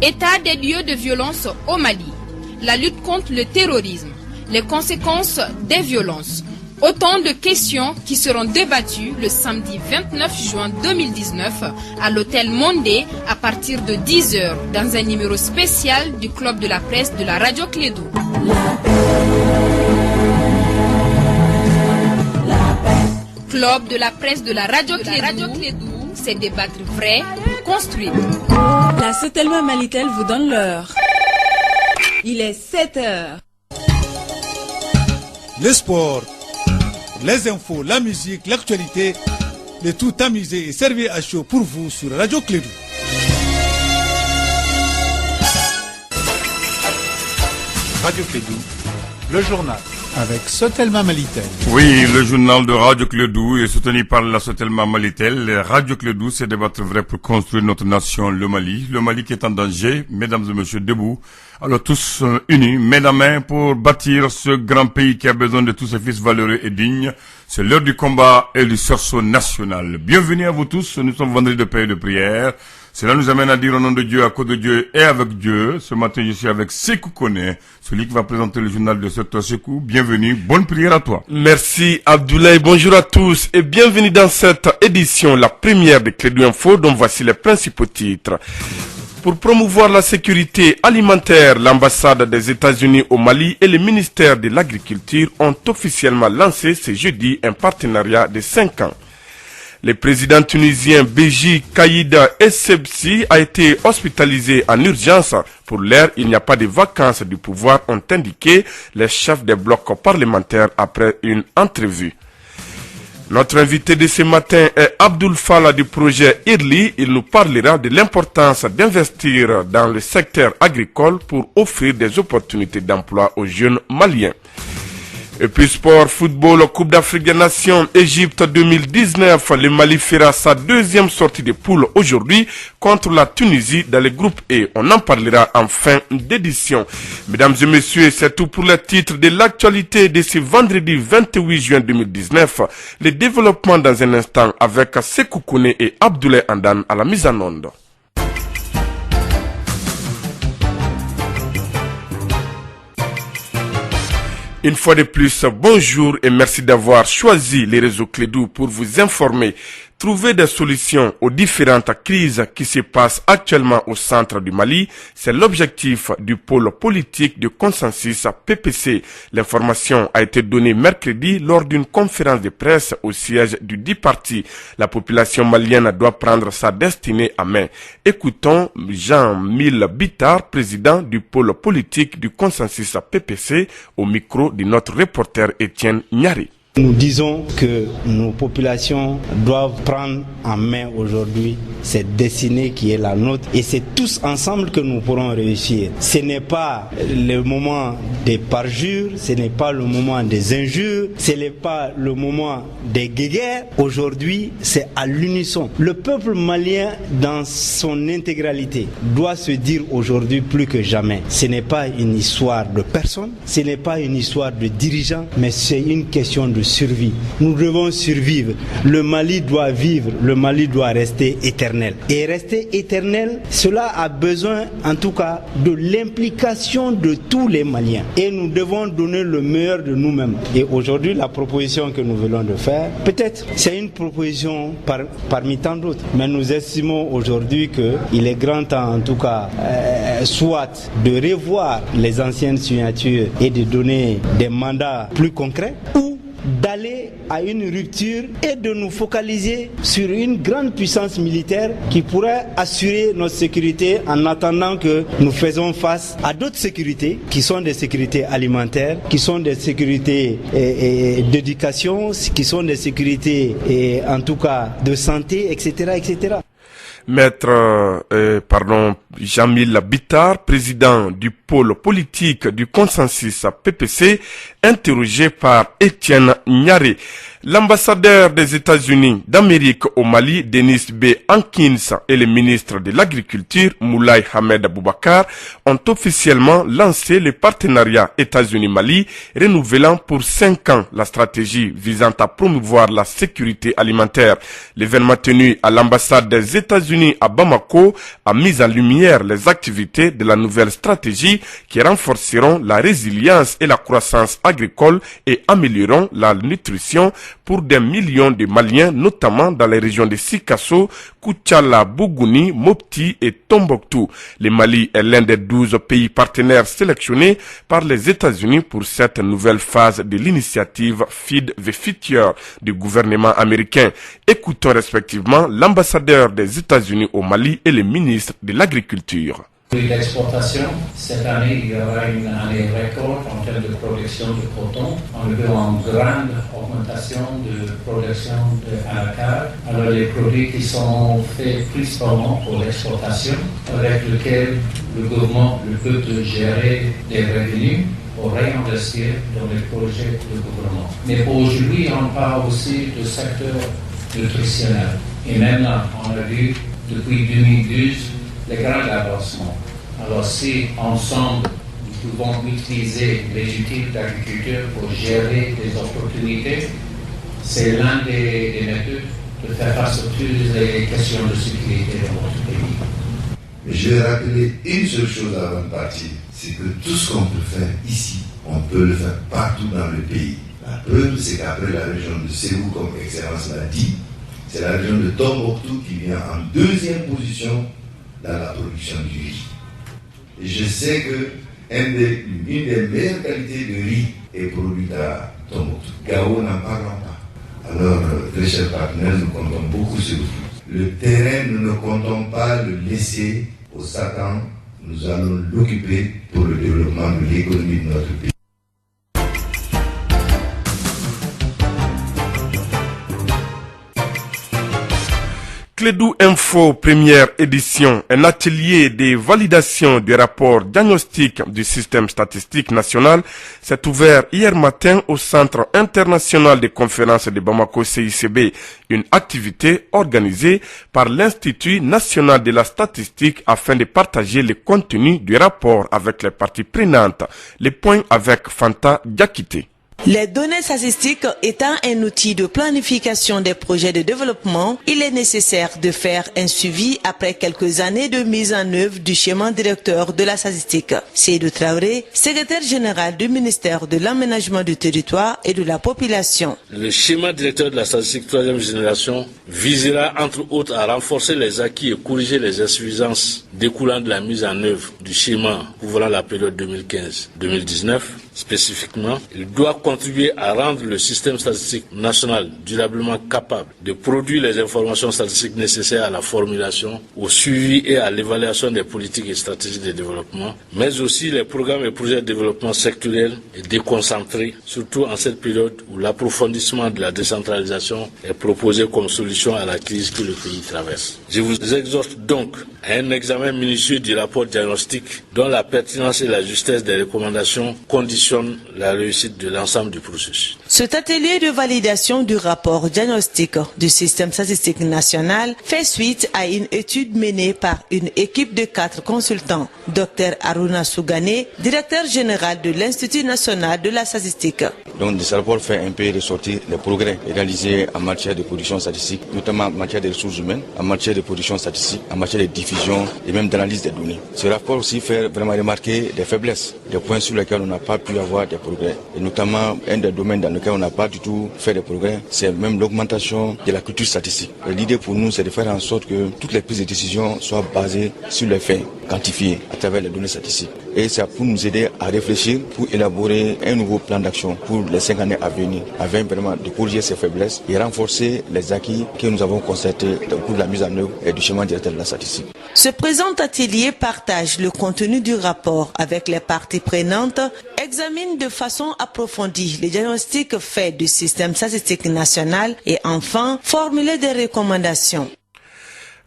État des lieux de violence au Mali, la lutte contre le terrorisme, les conséquences des violences. Autant de questions qui seront débattues le samedi 29 juin 2019 à l'hôtel Mondé à partir de 10h dans un numéro spécial du Club de la presse de la Radio Clédou. Club de la presse de la Radio Clédou, c'est débattre vrai pour construire. La Sotelma Malitel vous donne l'heure. Il est 7h. Le sport, les infos, la musique, l'actualité, le tout amusé et servi à chaud pour vous sur Radio Clédou. Radio Clédou, le journal avec Sotelma Malitel. Oui, le journal de Radio Clédou est soutenu par la Sotelma Malitel. Radio Clédou, c'est débattre vrai pour construire notre nation, le Mali. Le Mali qui est en danger, mesdames et messieurs, debout. Alors tous unis, main dans main pour bâtir ce grand pays qui a besoin de tous ses fils valeureux et dignes. C'est l'heure du combat et du sursaut national. Bienvenue à vous tous, nous sommes vendredi de paix et de prière. Cela nous amène à dire au nom de Dieu, à cause de Dieu et avec Dieu. Ce matin, je suis avec Sekou Kone, celui qui va présenter le journal de Secteur Sekou. Bienvenue, bonne prière à toi. Merci Abdoulaye, bonjour à tous et bienvenue dans cette édition, la première de Clédou Info, dont voici les principaux titres. Pour promouvoir la sécurité alimentaire, l'ambassade des États-Unis au Mali et le ministère de l'Agriculture ont officiellement lancé ce jeudi un partenariat de 5 ans. Le président tunisien Béji Caïda Essebsi a été hospitalisé en urgence. Pour l'heure, il n'y a pas de vacances du pouvoir, ont indiqué les chefs des blocs parlementaires après une entrevue. Notre invité de ce matin est Abdoul Fala du projet IRLI. Il nous parlera de l'importance d'investir dans le secteur agricole pour offrir des opportunités d'emploi aux jeunes maliens. Et puis sport, football, Coupe d'Afrique des Nations, Égypte 2019. Le Mali fera sa deuxième sortie de poule aujourd'hui contre la Tunisie dans le groupe E. On en parlera en fin d'édition. Mesdames et messieurs, c'est tout pour les titres de l'actualité de ce vendredi 28 juin 2019. Le développement dans un instant avec Sekou Kone et Abdoulaye Andan à la mise en onde. Une fois de plus, bonjour et merci d'avoir choisi les réseaux Clédou pour vous informer. Trouver des solutions aux différentes crises qui se passent actuellement au centre du Mali, c'est l'objectif du pôle politique de consensus PPC. L'information a été donnée mercredi lors d'une conférence de presse au siège du dit parti. La population malienne doit prendre sa destinée à main. Écoutons Jean-Mille Bittard, président du pôle politique du consensus PPC, au micro de notre reporter Étienne Nyari. Nous disons que nos populations doivent prendre en main aujourd'hui cette destinée qui est la nôtre et c'est tous ensemble que nous pourrons réussir. Ce n'est pas le moment des parjures, ce n'est pas le moment des injures, ce n'est pas le moment des guéguerres. Aujourd'hui, c'est à l'unisson. Le peuple malien dans son intégralité doit se dire aujourd'hui plus que jamais. Ce n'est pas une histoire de personne, ce n'est pas une histoire de dirigeants, mais c'est une question de survie. Nous devons survivre. Le Mali doit vivre, le Mali doit rester éternel. Et rester éternel, cela a besoin en tout cas de l'implication de tous les Maliens. Et nous devons donner le meilleur de nous-mêmes. Et aujourd'hui, la proposition que nous venons de faire, peut-être c'est une proposition parmi tant d'autres. Mais nous estimons aujourd'hui qu'il est grand temps en tout cas soit de revoir les anciennes signatures et de donner des mandats plus concrets ou d'aller à une rupture et de nous focaliser sur une grande puissance militaire qui pourrait assurer notre sécurité en attendant que nous faisons face à d'autres sécurités qui sont des sécurités alimentaires, qui sont des sécurités d'éducation, qui sont des sécurités en tout cas de santé, etc., etc. Maître Jean-Mille Bittard, président du pôle politique du consensus PPC, interrogé par Étienne Nyari. L'ambassadeur des États-Unis d'Amérique au Mali, Denis B. Hankins, et le ministre de l'Agriculture, Moulay Hamed Aboubakar, ont officiellement lancé le partenariat États-Unis-Mali, renouvelant pour 5 ans la stratégie visant à promouvoir la sécurité alimentaire. L'événement tenu à l'ambassade des États-Unis à Bamako a mis en lumière hier les activités de la nouvelle stratégie qui renforceront la résilience et la croissance agricole et amélioreront la nutrition pour des millions de Maliens, notamment dans les régions de Sikasso, Koutiala, Bougouni, Mopti et Tombouctou. Le Mali est l'un des 12 pays partenaires sélectionnés par les États-Unis pour cette nouvelle phase de l'initiative Feed the Future du gouvernement américain. Écoutons respectivement l'ambassadeur des États-Unis au Mali et le ministre de l'Agriculture. L'exportation, cette année, il y aura une année record en termes de production de coton. On veut une grande augmentation de production de anacarde. Alors, les produits qui sont faits principalement pour l'exportation, avec lesquels le gouvernement peut gérer des revenus pour réinvestir dans les projets du gouvernement. Mais aujourd'hui, on parle aussi du secteur nutritionnel. Et maintenant, on a vu depuis 2012 les grands avancements. Alors si ensemble, nous pouvons utiliser les outils d'agriculture pour gérer des opportunités, c'est l'un des méthodes de faire face à toutes les questions de sécurité dans notre pays. Je vais rappeler une seule chose avant de partir, c'est que tout ce qu'on peut faire ici, on peut le faire partout dans le pays. La preuve, c'est qu'après la région de Ségou, comme Excellence l'a dit, c'est la région de Tombouctou qui vient en deuxième position dans la production du riz. Et je sais que une des meilleures qualités de riz est produite à Tombouctou. Gao n'en parlons pas. Alors, très chers partenaires, nous comptons beaucoup sur vous. Le terrain, nous ne comptons pas le laisser au Satan. Nous allons l'occuper pour le développement de l'économie de notre pays. Clédou Info, première édition, un atelier de validation des rapports diagnostiques du système statistique national s'est ouvert hier matin au Centre international de conférences de Bamako CICB, une activité organisée par l'Institut national de la statistique afin de partager le contenu du rapport avec les parties prenantes. Les points avec Fanta Diakité. Les données statistiques étant un outil de planification des projets de développement, il est nécessaire de faire un suivi après quelques années de mise en œuvre du schéma directeur de la statistique. Seydou Traoré, secrétaire général du ministère de l'Aménagement du territoire et de la population. Le schéma directeur de la statistique troisième génération visera entre autres à renforcer les acquis et corriger les insuffisances découlant de la mise en œuvre du schéma couvrant la période 2015-2019. Spécifiquement, il doit contribuer à rendre le système statistique national durablement capable de produire les informations statistiques nécessaires à la formulation, au suivi et à l'évaluation des politiques et stratégies de développement, mais aussi les programmes et projets de développement sectoriels et déconcentrés, surtout en cette période où l'approfondissement de la décentralisation est proposé comme solution à la crise que le pays traverse. Je vous exhorte donc à un examen minutieux du rapport diagnostic dont la pertinence et la justesse des recommandations conditionnent la réussite de l'ensemble du processus. Cet atelier de validation du rapport diagnostic du système statistique national fait suite à une étude menée par une équipe de 4 consultants. Dr Aruna Sougane, directeur général de l'Institut national de la statistique. Donc, ce rapport fait un peu ressortir les progrès réalisés en matière de production statistique, notamment en matière de ressources humaines, en matière de production statistique, en matière de diffusion et même d'analyse des données. Ce rapport aussi fait vraiment remarquer des faiblesses, des points sur lesquels on n'a pas pu avoir des progrès. Et notamment, un des domaines dans lequel on n'a pas du tout fait des progrès, c'est même l'augmentation de la culture statistique. L'idée pour nous, c'est de faire en sorte que toutes les prises de décision soient basées sur les faits quantifiés à travers les données statistiques. Et c'est pour nous aider à réfléchir, pour élaborer un nouveau plan d'action pour les 5 années à venir, afin vraiment de corriger ces faiblesses et renforcer les acquis que nous avons constatés au cours de la mise en œuvre du schéma directeur de la statistique. Ce présent atelier partage le contenu du rapport avec les parties prenantes, examine de façon approfondie les diagnostics faits du système statistique national et enfin formuler des recommandations.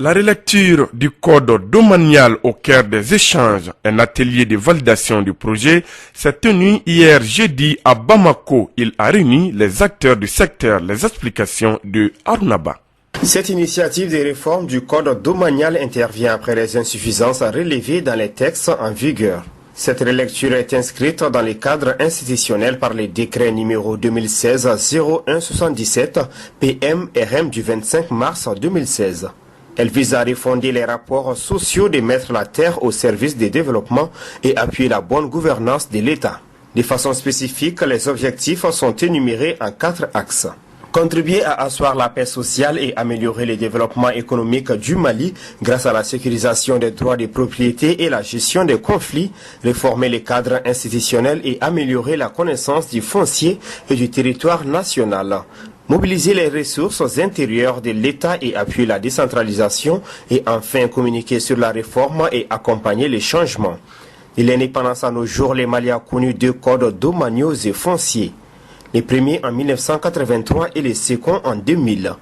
La relecture du code domanial au cœur des échanges, un atelier de validation du projet, s'est tenu hier jeudi à Bamako. Il a réuni les acteurs du secteur. Les explications de Arunaba. Cette initiative de réforme du code domanial intervient après les insuffisances relevées dans les textes en vigueur. Cette relecture est inscrite dans le cadre institutionnel par le décret numéro 2016-0177 PM-RM du 25 mars 2016. Elle vise à refonder les rapports sociaux, de mettre la terre au service du développement et appuyer la bonne gouvernance de l'État. De façon spécifique, les objectifs sont énumérés en 4 axes. Contribuer à asseoir la paix sociale et améliorer le développement économique du Mali grâce à la sécurisation des droits de propriété et la gestion des conflits, réformer les cadres institutionnels et améliorer la connaissance du foncier et du territoire national. Mobiliser les ressources intérieures de l'État et appuyer la décentralisation et enfin communiquer sur la réforme et accompagner les changements. De l'indépendance à nos jours, le Mali a connu 2 codes domaniaux et fonciers. Les premiers en 1983 et les seconds en 2000.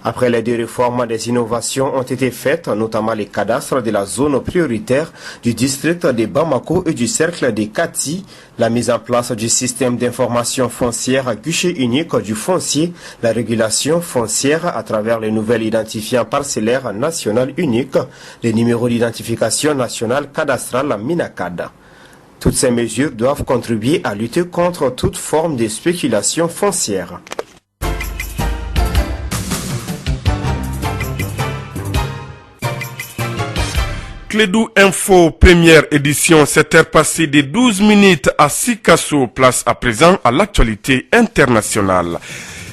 Après les 2 réformes, des innovations ont été faites, notamment les cadastres de la zone prioritaire du district de Bamako et du cercle de Kati, la mise en place du système d'information foncière à guichet unique du foncier, la régulation foncière à travers les nouvelles identifiants parcellaires national unique, les numéros d'identification national cadastral MINACAD. Toutes ces mesures doivent contribuer à lutter contre toute forme de spéculation foncière. Clédou Info, première édition, 7h passées de 12 minutes à Sikasso, place à présent à l'actualité internationale.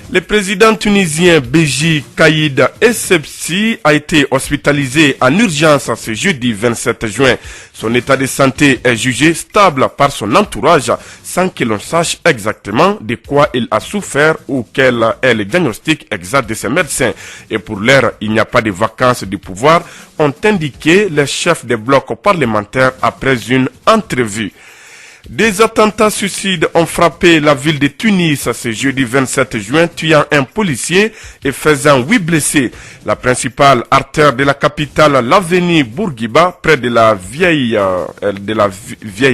Le président tunisien Béji Caïd Essebsi a été hospitalisé en urgence ce jeudi 27 juin. Son état de santé est jugé stable par son entourage sans que l'on sache exactement de quoi il a souffert ou quel est le diagnostic exact de ses médecins. Et pour l'heure, il n'y a pas de vacances du pouvoir, ont indiqué les chefs des blocs parlementaires après une entrevue. Des attentats suicides ont frappé la ville de Tunis ce jeudi 27 juin, tuant un policier et faisant 8 blessés. La principale artère de la capitale, l'avenue Bourguiba, près de la vieille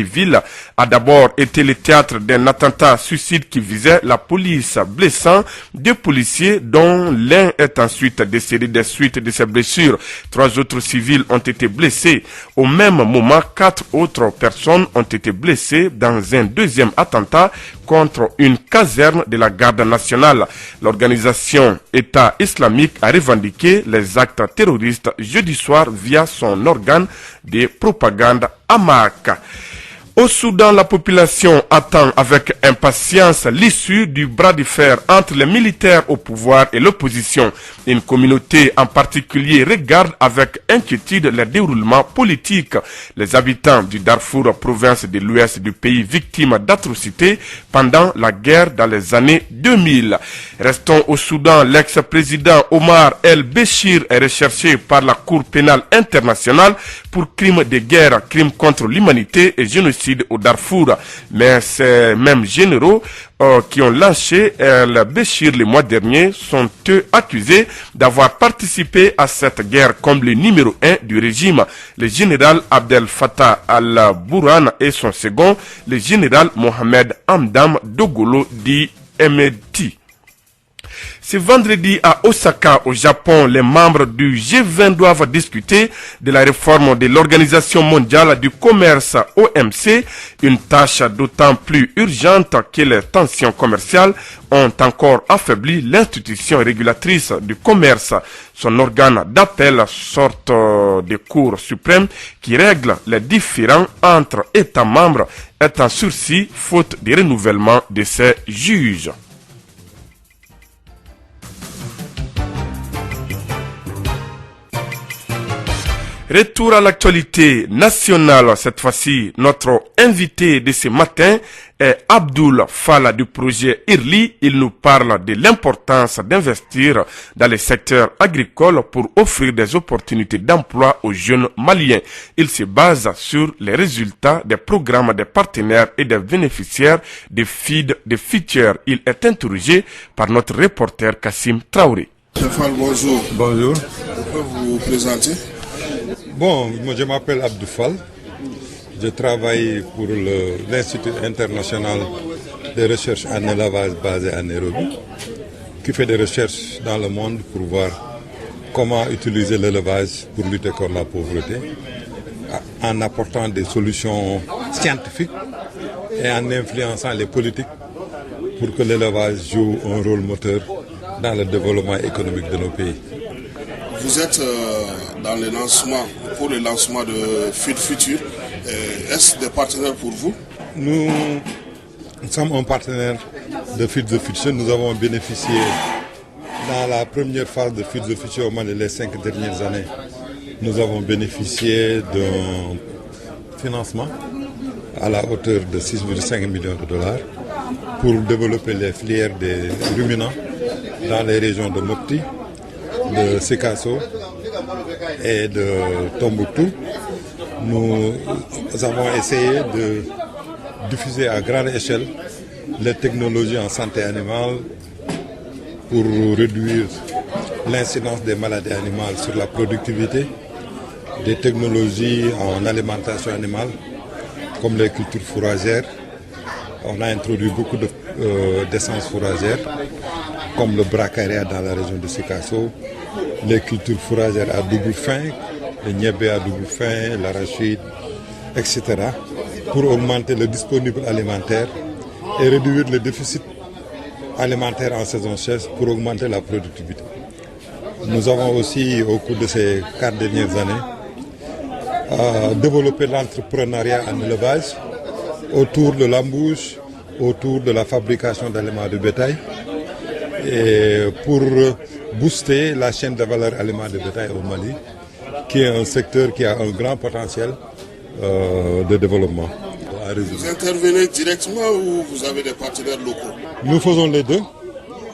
ville, a d'abord été le théâtre d'un attentat suicide qui visait la police, blessant 2 policiers dont l'un est ensuite décédé des suites de ses blessures. 3 autres civils ont été blessés. Au même moment, 4 autres personnes ont été blessées dans un deuxième attentat contre une caserne de la garde nationale. L'organisation État islamique a revendiqué les actes terroristes jeudi soir via son organe de propagande Amak. Au Soudan, la population attend avec impatience l'issue du bras de fer entre les militaires au pouvoir et l'opposition. Une communauté en particulier regarde avec inquiétude les déroulements politiques. Les habitants du Darfour, province de l'ouest du pays, victimes d'atrocités pendant la guerre dans les années 2000. Restons au Soudan, l'ex-président Omar el-Béchir est recherché par la Cour pénale internationale pour crimes de guerre, crimes contre l'humanité et génocide au Darfour. Mais ces mêmes généraux qui ont lâché el-Béchir le mois dernier sont eux accusés d'avoir participé à cette guerre comme le numéro 1 du régime, le général Abdel Fattah al-Burhan et son second, le général Mohamed Hamdam Dogolo dit Emeti. Ce vendredi à Osaka, au Japon, les membres du G20 doivent discuter de la réforme de l'Organisation mondiale du commerce OMC, une tâche d'autant plus urgente que les tensions commerciales ont encore affaibli l'institution régulatrice du commerce. Son organe d'appel, sorte de Cour suprême qui règle les différends entre États membres, est en sursis faute de renouvellement de ses juges. Retour à l'actualité nationale. Cette fois-ci, notre invité de ce matin est Abdoul Fala du projet IRLI. Il nous parle de l'importance d'investir dans le secteur agricole pour offrir des opportunités d'emploi aux jeunes maliens. Il se base sur les résultats des programmes des partenaires et des bénéficiaires de FEED de Future. Il est interrogé par notre reporter Kassim Traoré. Monsieur Fall, bonjour. Bonjour. Vous pouvez vous présenter? Bon, moi je m'appelle Abdou Fall. Je travaille pour l'Institut international de recherche en élevage basé à Nairobi, qui fait des recherches dans le monde pour voir comment utiliser l'élevage pour lutter contre la pauvreté, en apportant des solutions scientifiques et en influençant les politiques pour que l'élevage joue un rôle moteur dans le développement économique de nos pays. Vous êtes dans le lancement, pour le lancement de Feed Future. Est-ce des partenaires pour vous? Nous sommes un partenaire de Feed the Future. Nous avons bénéficié dans la première phase de Feed the Future au Mali les 5 dernières années. Nous avons bénéficié d'un financement à la hauteur de 6,5 millions de dollars pour développer les filières des ruminants dans les régions de Mopti, de Sikasso et de Tombouctou. Nous avons essayé de diffuser à grande échelle les technologies en santé animale pour réduire l'incidence des maladies animales sur la productivité, des technologies en alimentation animale comme les cultures fourragères. On a introduit beaucoup d'essences fourragères comme le bracaria dans la région de Sikasso, les cultures fourragères à double fin, le niébé à double fin, l'arachide, etc. pour augmenter le disponible alimentaire et réduire le déficit alimentaire en saison sèche pour augmenter la productivité. Nous avons aussi, au cours de ces 4 dernières années, développé l'entrepreneuriat en élevage autour de l'embouche, autour de la fabrication d'aliments de bétail et pour booster la chaîne de valeur aliments de bétail au Mali, qui est un secteur qui a un grand potentiel de développement. Vous intervenez directement ou vous avez des partenaires locaux? Nous faisons les deux.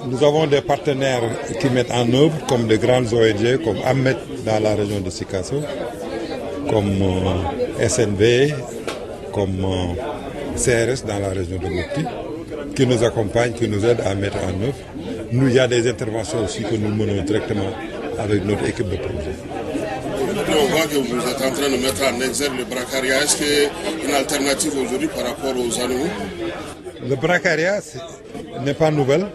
Nous avons des partenaires qui mettent en œuvre, comme des grandes ONG, comme Ahmed dans la région de Sikasso, comme SNV, comme CRS dans la région de Mopti, qui nous accompagnent, qui nous aident à mettre en œuvre. Nous, il y a des interventions aussi que nous menons directement avec notre équipe de projet. On voit que vous êtes en train de mettre en exergue le bracaria. Est-ce qu'il y a une alternative aujourd'hui par rapport aux animaux? Le bracaria n'est pas nouvelle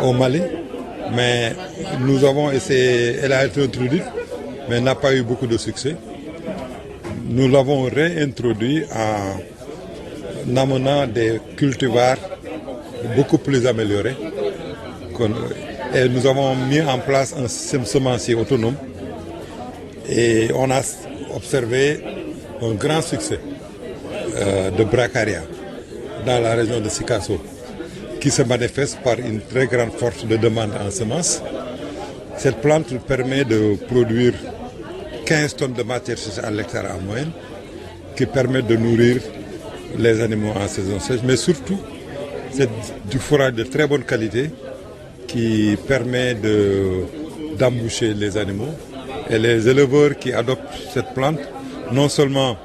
au Mali, mais nous avons essayé, elle a été introduite, mais n'a pas eu beaucoup de succès. Nous l'avons réintroduit en amenant des cultivars beaucoup plus améliorés. Et nous avons mis en place un système semencier autonome. Et on a observé un grand succès de bracaria dans la région de Sikasso, qui se manifeste par une très grande force de demande en semences. Cette plante permet de produire 15 tonnes de matière sèche à l'hectare en moyenne, qui permet de nourrir les animaux en saison sèche, mais surtout c'est du fourrage de très bonne qualité qui permet d'emboucher les animaux. Et les éleveurs qui adoptent cette plante, non seulement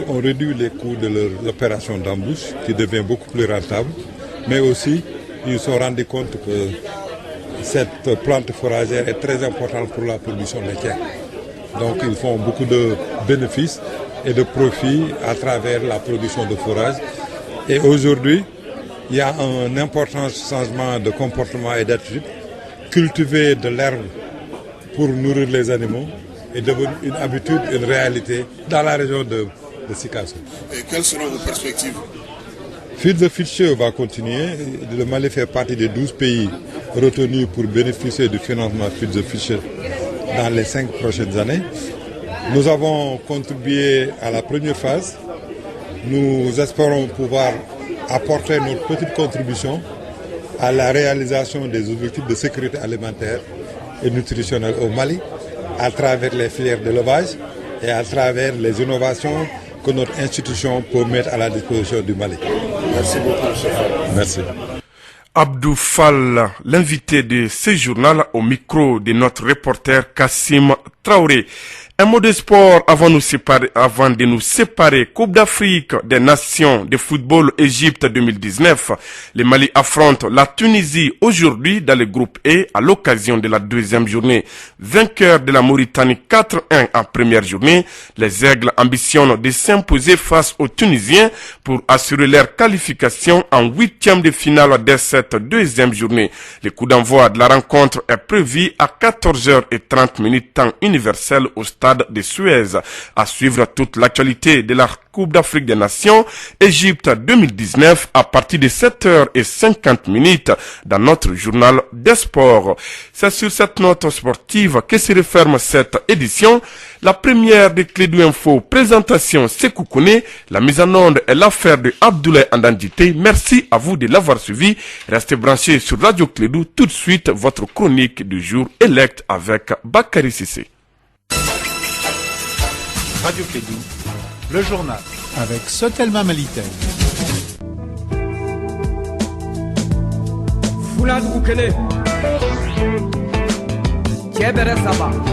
ont réduit les coûts de leur opération d'embouche, qui devient beaucoup plus rentable, mais aussi ils se sont rendus compte que cette plante fourragère est très importante pour la production laitière. Donc ils font beaucoup de bénéfices et de profits à travers la production de fourrage. Et aujourd'hui, il y a un important changement de comportement et d'attitude. Cultiver de l'herbe pour nourrir les animaux est devenu une habitude, une réalité dans la région de Sikasso. Et quelles seront vos perspectives? Feed the Future va continuer. Le Mali fait partie des 12 pays retenus pour bénéficier du financement Feed the Future dans les 5 prochaines années. Nous avons contribué à la première phase. Nous espérons pouvoir apporter notre petite contribution à la réalisation des objectifs de sécurité alimentaire et nutritionnelle au Mali à travers les filières d'élevage et à travers les innovations que notre institution peut mettre à la disposition du Mali. Merci beaucoup, M. Fall. Merci. Abdou Fall, l'invité de ce journal au micro de notre reporter Kassim Traoré. Un mot de sport avant de nous séparer. Coupe d'Afrique des Nations de football Égypte 2019. Le Mali affronte la Tunisie aujourd'hui dans le groupe E à l'occasion de la deuxième journée. Vainqueur de la Mauritanie 4-1 en première journée, les Aigles ambitionnent de s'imposer face aux Tunisiens pour assurer leur qualification en huitième de finale de cette deuxième journée. Le coup d'envoi de la rencontre est prévu à 14h30 temps universel au stade stade de Suez. À suivre toute l'actualité de la Coupe d'Afrique des Nations, Égypte 2019 à partir de 7h50 dans notre journal des sports. C'est sur cette note sportive que se referme cette édition. La première des Clés du Info, présentation Sekou Kone, la mise en onde est l'affaire de Abdoulaye Andandité. Merci à vous de l'avoir suivi. Restez branchés sur Radio Clédou. Tout de suite, votre chronique du jour élect avec Bakary Sissé. Radio Clédou, le journal avec Sotelma Malitel. Fulad Boukele, Kébere Saba.